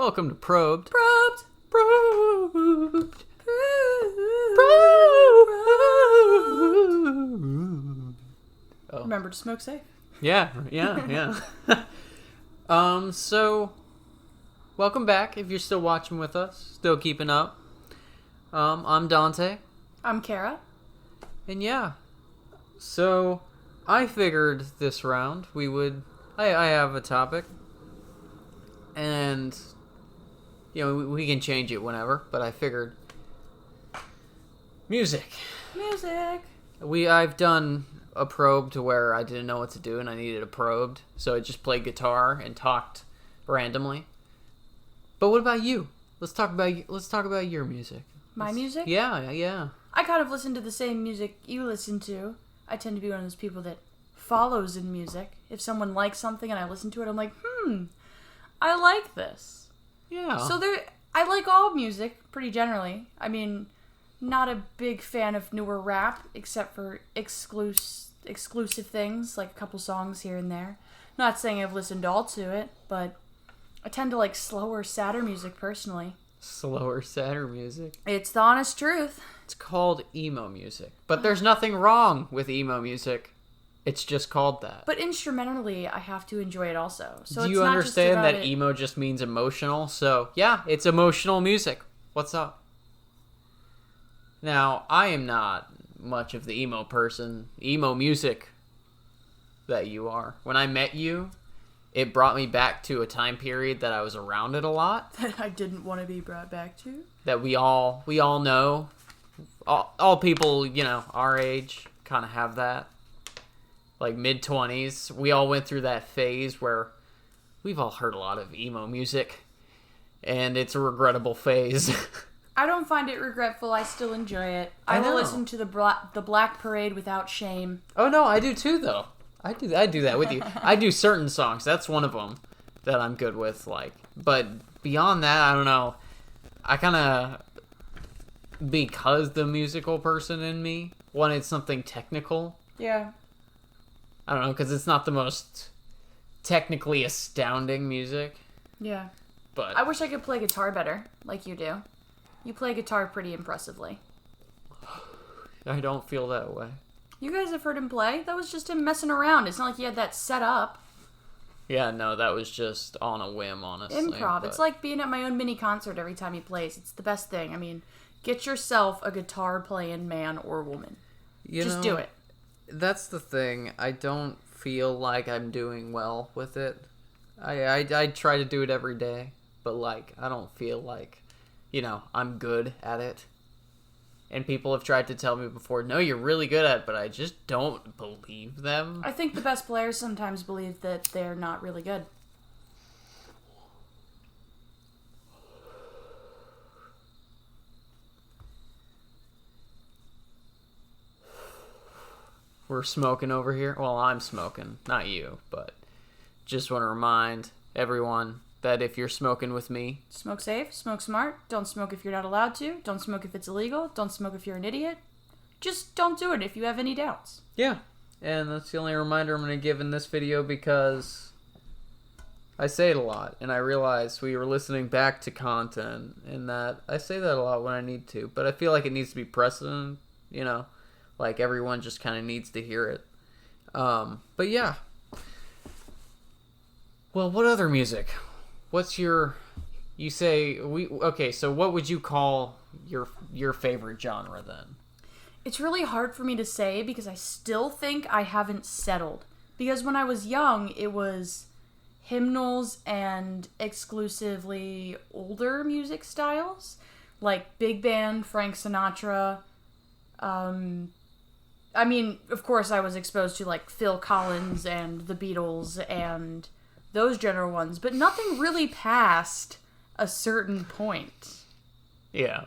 Welcome to Probed. Probed. Probed. Oh. Remember to smoke safe. Yeah. So, welcome back if you're still watching with us, still keeping up. I'm Dante. I'm Kara. And yeah, so I figured this round we would, I have a topic, and, you know, we can change it whenever, but I figured music. I've done a probe to where I didn't know what to do and I needed a probed, so I just played guitar and talked randomly. But what about you? Let's talk about your music. My music? Yeah. I kind of listen to the same music you listen to. I tend to be one of those people that follows in music. If someone likes something and I listen to it, I'm like, I like this. Yeah. So I like all music, pretty generally. I mean, not a big fan of newer rap, except for exclusive things, like a couple songs here and there. Not saying I've listened all to it, but I tend to like slower, sadder music personally. Slower, sadder music. It's the honest truth. It's called emo music. But there's nothing wrong with emo music. It's just called that. But instrumentally, I have to enjoy it also. So Do you understand that emo just means emotional? So, yeah, it's emotional music. What's up? Now, I am not much of the emo person. Emo music that you are. When I met you, it brought me back to a time period that I was around it a lot. That I didn't want to be brought back to. That we all know. All people, you know, our age kind of have that. Like mid-20s. We all went through that phase where we've all heard a lot of emo music. And it's a regrettable phase. I don't find it regretful. I still enjoy it. I will listen to the Black Parade without shame. Oh, no, I do too, though. I do that with you. I do certain songs. That's one of them that I'm good with. But beyond that, I don't know. I kind of, because the musical person in me wanted something technical. Yeah. I don't know, because it's not the most technically astounding music. Yeah. But I wish I could play guitar better, like you do. You play guitar pretty impressively. I don't feel that way. You guys have heard him play? That was just him messing around. It's not like he had that set up. Yeah, no, that was just on a whim, honestly. Improv. It's like being at my own mini concert every time he plays. It's the best thing. I mean, get yourself a guitar-playing man or woman. Just do it. That's the thing. I don't feel like I'm doing well with it. I try to do it every day, but, I don't feel like, I'm good at it. And people have tried to tell me before, no, you're really good at it, but I just don't believe them. I think the best players sometimes believe that they're not really good. We're smoking over here. Well, I'm smoking, not you, but just want to remind everyone that if you're smoking with me... Smoke safe, smoke smart, don't smoke if you're not allowed to, don't smoke if it's illegal, don't smoke if you're an idiot. Just don't do it if you have any doubts. Yeah, and that's the only reminder I'm going to give in this video because I say it a lot, and I realize we were listening back to content, and that I say that a lot when I need to, but I feel like it needs to be precedent, like everyone just kind of needs to hear it. But yeah. Well, what other music? What's so what would you call your favorite genre then? It's really hard for me to say because I still think I haven't settled. Because when I was young, it was hymnals and exclusively older music styles. Like big band, Frank Sinatra. I mean, of course I was exposed to like Phil Collins and the Beatles and... those general ones, but nothing really past a certain point. Yeah.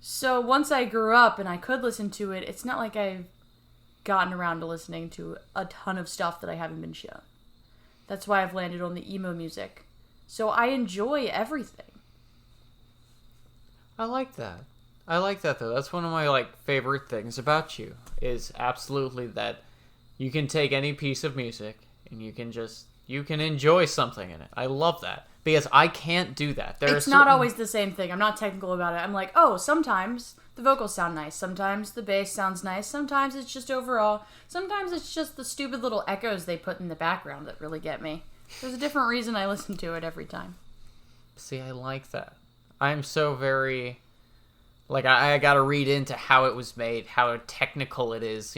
So once I grew up and I could listen to it, it's not like I've gotten around to listening to a ton of stuff that I haven't been shown. That's why I've landed on the emo music. So I enjoy everything. I like that. Though. That's one of my favorite things about you is absolutely that you can take any piece of music and you can enjoy something in it. I love that. because I can't do that. It's not always the same thing. I'm not technical about it. I'm like, oh, sometimes the vocals sound nice. Sometimes the bass sounds nice. Sometimes it's just overall. Sometimes it's just the stupid little echoes they put in the background that really get me. There's a different reason I listen to it every time. See, I like that. I'm so very... Like, I gotta read into how it was made, how technical it is,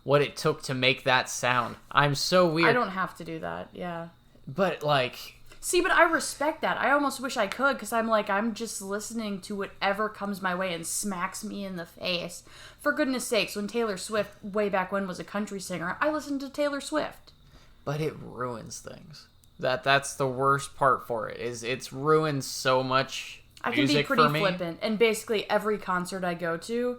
what it took to make that sound. I'm so weird. I don't have to do that, yeah. But, like... See, but I respect that. I almost wish I could, because I'm just listening to whatever comes my way and smacks me in the face. For goodness sakes, when Taylor Swift, way back when, was a country singer, I listened to Taylor Swift. But it ruins things. That's the worst part for it, is it's ruined so much I can music be pretty for me. flippant, and basically every concert I go to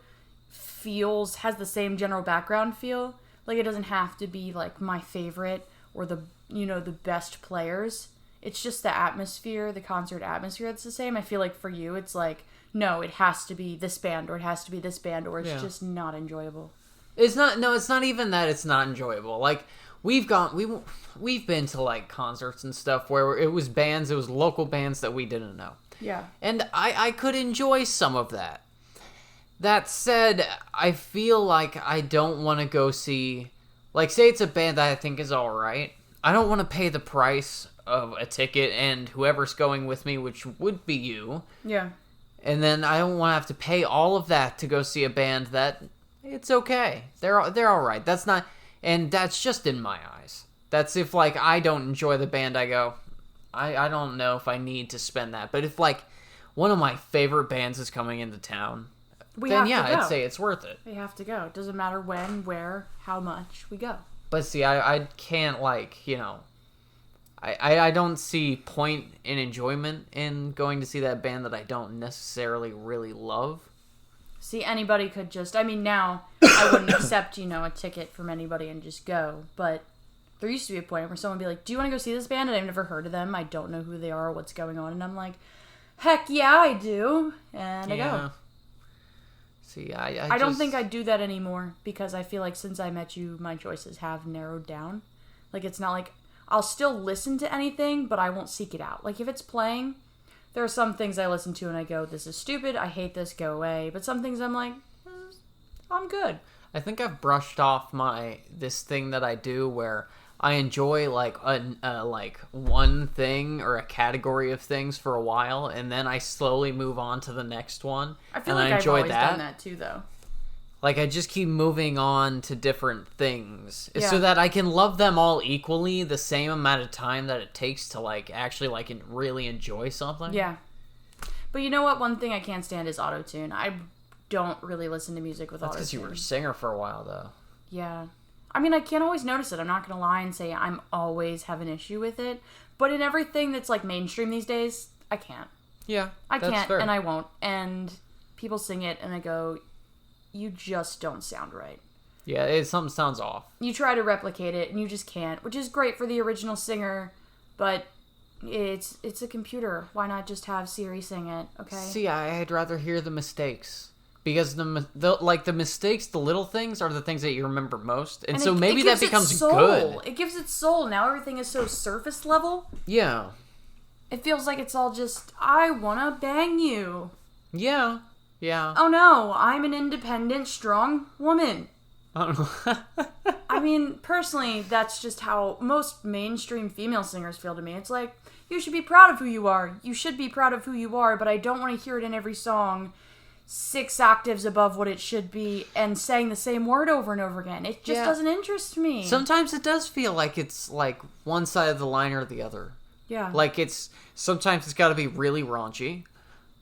has the same general background feel. Like, it doesn't have to be, like, my favorite or the best players. It's just the atmosphere, the concert atmosphere that's the same. I feel like for you, it's like, no, it has to be this band, or it has to be this band, or it's just not enjoyable. It's not even that it's not enjoyable. Like, we've been to, like, concerts and stuff where it was local bands that we didn't know. Yeah. And I could enjoy some of that. That said, I feel like I don't want to go see... Like, say it's a band that I think is alright. I don't want to pay the price of a ticket and whoever's going with me, which would be you. Yeah. And then I don't want to have to pay all of that to go see a band that... It's okay. They're alright. That's not... And that's just in my eyes. That's if, like, I don't enjoy the band, I go... I don't know if I need to spend that. But if, like, one of my favorite bands is coming into town, then yeah, I'd say it's worth it. We have to go. It doesn't matter when, where, how much, we go. But see, I can't, like, I don't see point in enjoyment in going to see that band that I don't necessarily really love. See, anybody could just... I mean, now, I wouldn't accept, a ticket from anybody and just go, but... There used to be a point where someone would be like, do you want to go see this band? And I've never heard of them. I don't know who they are or what's going on. And I'm like, heck yeah, I do. And I go. See, I don't think I do that anymore because I feel like since I met you, my choices have narrowed down. Like, it's not like I'll still listen to anything, but I won't seek it out. Like, if it's playing, there are some things I listen to and I go, this is stupid. I hate this. Go away. But some things I'm like, I'm good. I think I've brushed off this thing that I do where I enjoy like one thing or a category of things for a while, and then I slowly move on to the next one. I feel like I've always done that too, though. Like, I just keep moving on to different things so that I can love them all equally the same amount of time that it takes to like actually like really enjoy something. Yeah, but you know what? One thing I can't stand is autotune. I don't really listen to music with autotune. That's because you were a singer for a while, though. Yeah. I mean, I can't always notice it. I'm not going to lie and say I'm always have an issue with it. But in everything that's, like, mainstream these days, I can't. Yeah, I can't, fair. And I won't. And people sing it, and I go, you just don't sound right. Yeah, something sounds off. You try to replicate it, and you just can't, which is great for the original singer, but it's a computer. Why not just have Siri sing it, okay? See, I'd rather hear the mistakes. Because the mistakes, the little things, are the things that you remember most. And so maybe that becomes good. It gives it soul. Now everything is so surface level. Yeah. It feels like it's all just, I want to bang you. Yeah. Yeah. Oh no, I'm an independent, strong woman. I don't know. I mean, personally, that's just how most mainstream female singers feel to me. It's like, you should be proud of who you are. You should be proud of who you are, but I don't want to hear it in every song 6 octaves above what it should be and saying the same word over and over again. It just doesn't interest me. Sometimes it does feel like it's like one side of the line or the other. Yeah. Like sometimes it's got to be really raunchy,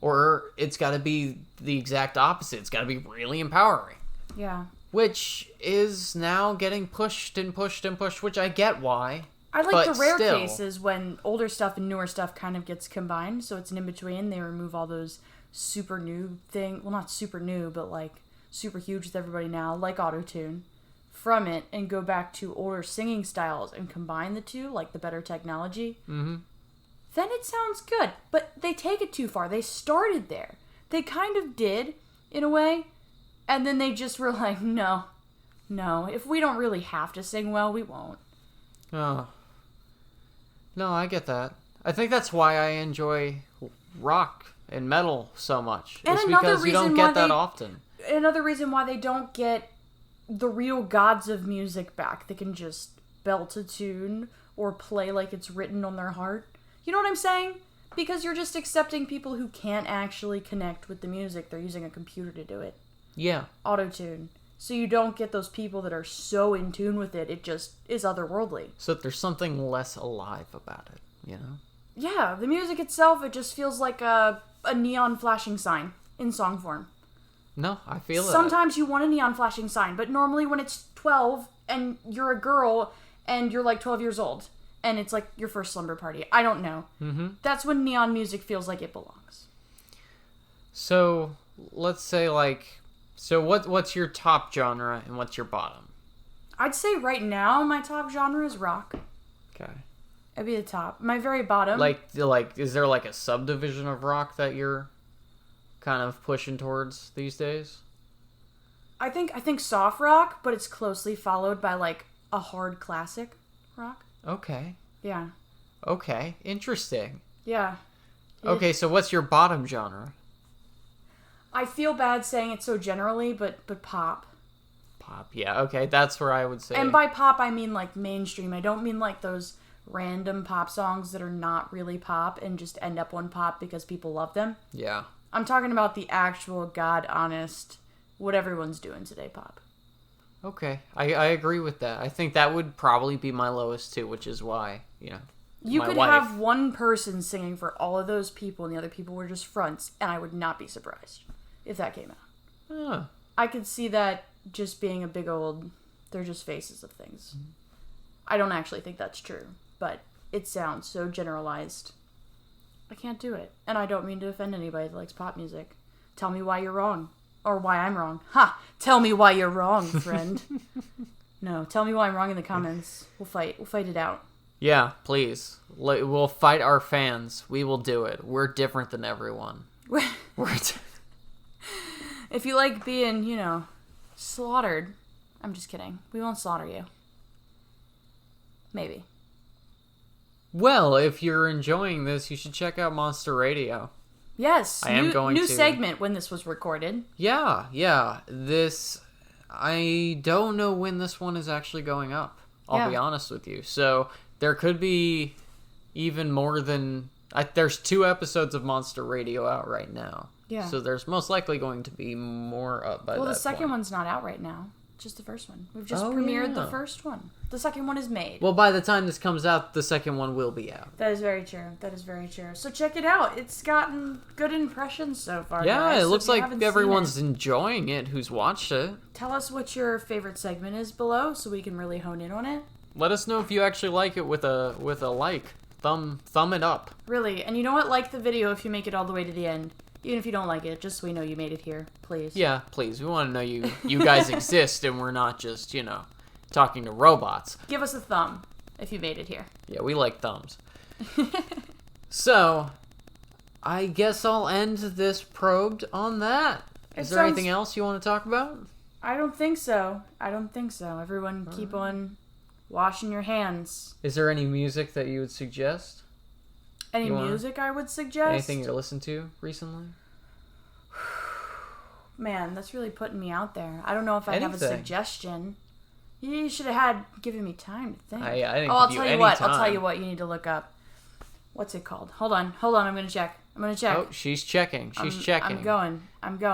or it's got to be the exact opposite. It's got to be really empowering. Yeah. Which is now getting pushed and pushed and pushed, which I get why. I like the rare cases when older stuff and newer stuff kind of gets combined, so it's an in-between. They remove all those super new thing, well, not super new, but like super huge with everybody now, like autotune, from it, and go back to older singing styles and combine the two, like the better technology. Mm-hmm. Then it sounds good, but they take it too far. They started there. They kind of did, in a way, and then they just were like, no, if we don't really have to sing well, we won't. Oh. No, I get that. I think that's why I enjoy rock and metal so much. And it's another because you don't reason why get that they- often. Another reason why they don't get the real gods of music back. They can just belt a tune or play like it's written on their heart. You know what I'm saying? Because you're just accepting people who can't actually connect with the music. They're using a computer to do it. Yeah. Auto-tune. So you don't get those people that are so in tune with it, it just is otherworldly. So there's something less alive about it, you know? Yeah, the music itself, it just feels like a neon flashing sign in song form. No, I feel it. Sometimes you want a neon flashing sign, but normally when it's 12 and you're a girl and you're like 12 years old and it's like your first slumber party. I don't know. Mm-hmm. That's when neon music feels like it belongs. So, let's say, like... So, what's your top genre and what's your bottom? I'd say right now my top genre is rock. Okay. It'd be the top. My very bottom... Like, is there, like, a subdivision of rock that you're kind of pushing towards these days? I think soft rock, but it's closely followed by, like, a hard classic rock. Okay. Yeah. Okay. Interesting. Yeah. Okay, so what's your bottom genre? I feel bad saying it so generally, but pop. Pop, yeah. Okay, that's where I would say... And by pop, I mean, like, mainstream. I don't mean, like, those random pop songs that are not really pop and just end up on pop because people love them. Yeah. I'm talking about the actual, God-honest, what everyone's doing today pop. Okay, I agree with that. I think that would probably be my lowest, too, which is why, you know... You my could wife. have one person singing for all of those people and the other people were just fronts, and I would not be surprised if that came out. Huh. I could see that just being a big old, they're just faces of things. I don't actually think that's true, but it sounds so generalized. I can't do it. And I don't mean to offend anybody that likes pop music. Tell me why you're wrong. Or why I'm wrong. Ha! Tell me why you're wrong, friend. No, tell me why I'm wrong in the comments. We'll fight. We'll fight it out. Yeah, please. We'll fight our fans. We will do it. We're different than everyone. If you like being, slaughtered, I'm just kidding. We won't slaughter you. Maybe. Well, if you're enjoying this, you should check out Monster Radio. Yes. I am going new to. segment when this was recorded. Yeah. I don't know when this one is actually going up. I'll be honest with you. So there could be even more than... there's 2 episodes of Monster Radio out right now. Yeah. So there's most likely going to be more up by that point. Well, the second one's not out right now. Just the first one. We've just premiered the first one. The second one is made. Well, by the time this comes out, the second one will be out. That is very true. So check it out. It's gotten good impressions so far. Yeah, guys. it looks If you like haven't everyone's seen enjoying it who's watched it. it, tell us what your favorite segment is below so we can really hone in on it. Let us know if you actually like it with a like. Thumb it up. Really. And you know what? Like the video if you make it all the way to the end. Even if you don't like it, just so we know you made it here, please. Yeah, please. We want to know you guys exist and we're not just, talking to robots. Give us a thumb if you made it here. Yeah, we like thumbs. So, I guess I'll end this probed on that. Is there anything else you want to talk about? I don't think so. Everyone keep on washing your hands. Is there any music that you would suggest? Any music I would suggest? Anything you listened to recently? Man, that's really putting me out there. I don't know if I have a suggestion. You should have given me time to think. I didn't I'll give tell you you any what. time. I'll tell you what you need to look up. What's it called? Hold on. I'm gonna check. Oh, she's checking. Checking. I'm going.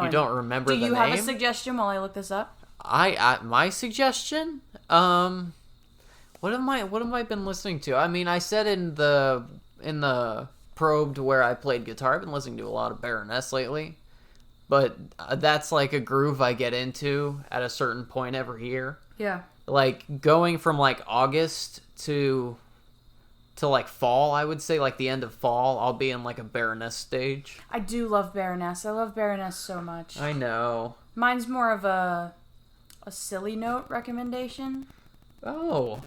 You don't remember the name? Do you have a suggestion while I look this up? My suggestion? What have I been listening to? I mean, I said in the probed where I played guitar, I've been listening to a lot of Baroness lately. But that's like a groove I get into at a certain point every year. Yeah. Like going from like August to like fall, I would say like the end of fall, I'll be in like a Baroness stage. I do love Baroness. I love Baroness so much. I know. Mine's more of a silly note recommendation. Oh.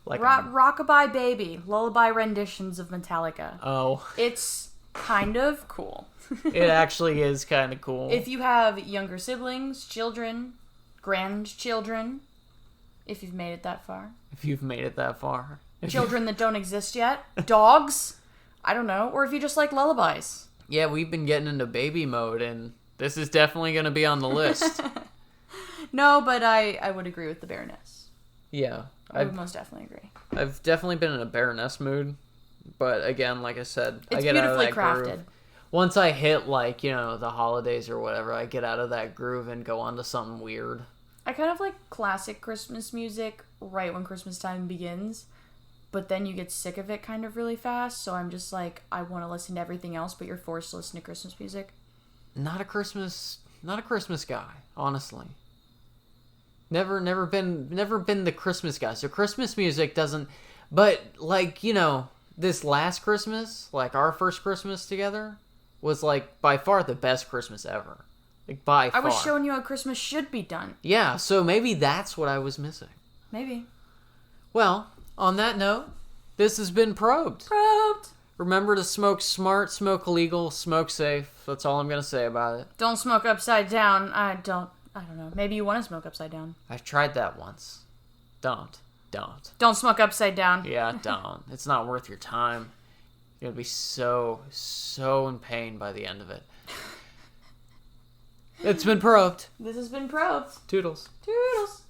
Like Rockabye Baby, lullaby renditions of Metallica. Oh. It's kind of cool. It actually is kind of cool. If you have younger siblings, children, grandchildren, if you've made it that far. Children that don't exist yet. Dogs. I don't know. Or if you just like lullabies. Yeah, we've been getting into baby mode, and this is definitely going to be on the list. No, but I would agree with the Baroness. Yeah. I would most definitely agree. I've definitely been in a Baroness mood, but again, like I said, It's I get out of that beautifully crafted. groove. Once I hit, like, you know, the holidays or whatever, I get out of that groove and go on to something weird. I kind of like classic Christmas music right when Christmas time begins, but then you get sick of it kind of really fast, so I'm just like, I want to listen to everything else, but you're forced to listen to Christmas music. Not a Christmas guy, honestly. Never been the Christmas guy. So Christmas music doesn't, but like, you know, this last Christmas, like our first Christmas together, was like by far the best Christmas ever. Like by far. I was showing you how Christmas should be done. Yeah, so maybe that's what I was missing. Maybe. Well, on that note, this has been Probed. Probed. Remember to smoke smart, smoke legal, smoke safe. That's all I'm going to say about it. Don't smoke upside down. I don't know. Maybe you want to smoke upside down. I've tried that once. Don't. Don't smoke upside down. Yeah, don't. It's not worth your time. You're going to be so in pain by the end of it. It's been Probed. This has been Probed. Toodles. Toodles.